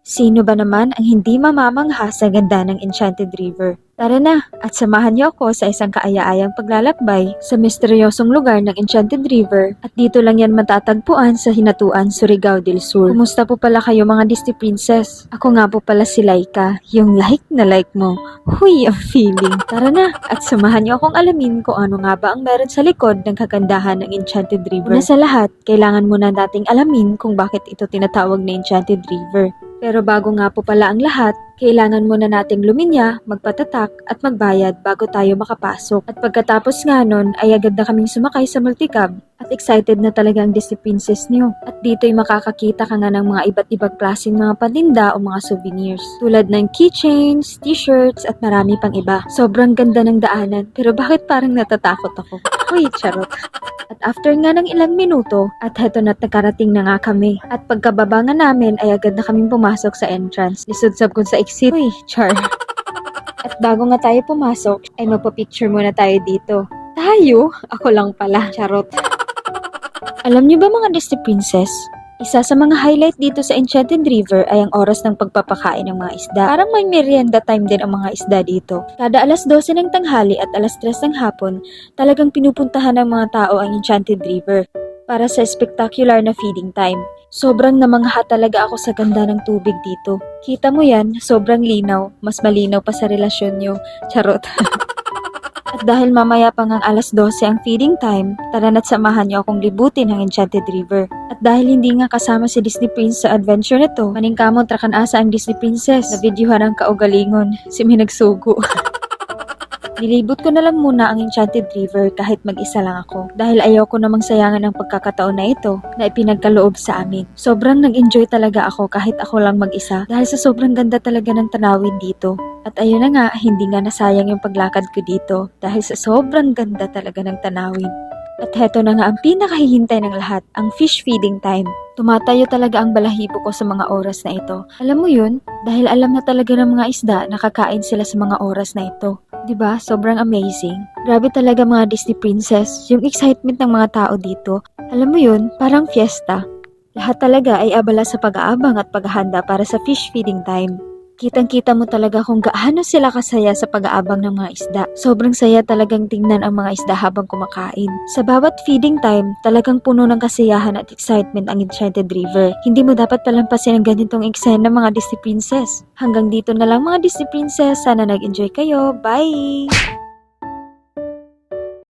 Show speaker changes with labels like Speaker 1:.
Speaker 1: Sino ba naman ang hindi mamamangha sa ganda ng Enchanted River? Tara na at samahan niyo ako sa isang kaaya-ayang paglalakbay sa misteryosong lugar ng Enchanted River at dito lang yan matatagpuan sa Hinatuan, Surigao del Sur. Kumusta po pala kayo mga Disney Princess? Ako nga po pala si Laika, yung like na like mo. Huy, ang feeling. Tara na at samahan niyo akong alamin kung ano nga ba ang meron sa likod ng kagandahan ng Enchanted River. Una sa lahat, kailangan muna nating alamin kung bakit ito tinatawag na Enchanted River. Pero bago nga po pala ang lahat, kailangan muna nating luminya, magpatatak at magbayad bago tayo makapasok. At pagkatapos nga nun ay agad na kaming sumakay sa multicab at excited na talaga ang Disney Princess niyo. At dito'y makakakita ka nga ng mga iba't ibang klaseng mga paninda o mga souvenirs. Tulad ng keychains, t-shirts at marami pang iba. Sobrang ganda ng daanan pero bakit parang natatakot ako? Uy, charot. At after nga ng ilang minuto, at heto na't nakarating na nga kami. At pagkababa nga namin ay agad na kaming pumasok sa entrance. Lisudsab ko sa exit. Uy, char. At bago nga tayo pumasok, ay magpa-picture muna tayo dito. Tayo? Ako lang pala. Charot. Alam niyo ba mga Disney Princess? Isa sa mga highlight dito sa Enchanted River ay ang oras ng pagpapakain ng mga isda. Parang may merienda time din ang mga isda dito. Kada alas 12 ng tanghali at alas 3 ng hapon, talagang pinupuntahan ng mga tao ang Enchanted River para sa spectacular na feeding time. Sobrang namangha talaga ako sa ganda ng tubig dito. Kita mo yan, sobrang linaw. Mas malinaw pa sa relasyon nyo. Charot. At dahil mamaya pang ang alas 12 ang feeding time, tara na't samahan niyo akong libutin ang Enchanted River. At dahil hindi nga kasama si Disney Prince sa adventure na to, maningkamon trakan asa ang Disney Princess na videohan ang kaugalingon, si Minagsugo. Nilibot ko na lang muna ang Enchanted River kahit mag-isa lang ako dahil ayoko namang sayangan ang pagkakataon na ito na ipinagkaloob sa amin. Sobrang nag-enjoy talaga ako kahit ako lang mag-isa dahil sa sobrang ganda talaga ng tanawin dito. At ayun na nga, hindi nga nasayang yung paglakad ko dito dahil sa sobrang ganda talaga ng tanawin. At heto na nga ang pinakahihintay ng lahat, ang fish feeding time. Tumatayo talaga ang balahibo ko sa mga oras na ito. Alam mo yun? Dahil alam na talaga ng mga isda na kakain sila sa mga oras na ito. 'Di ba? Sobrang amazing. Grabe talaga mga Disney Princess, yung excitement ng mga tao dito. Alam mo yun? Parang fiesta. Lahat talaga ay abala sa pag-aabang at paghahanda para sa fish feeding time. Kitang-kita mo talaga kung gaano sila kasaya sa pag-aabang ng mga isda. Sobrang saya talagang tingnan ang mga isda habang kumakain. Sa bawat feeding time, talagang puno ng kasiyahan at excitement ang Enchanted River. Hindi mo dapat palampasin ang ganitong eksena mga Disney Princess. Hanggang dito na lang mga Disney Princess. Sana nag-enjoy kayo. Bye!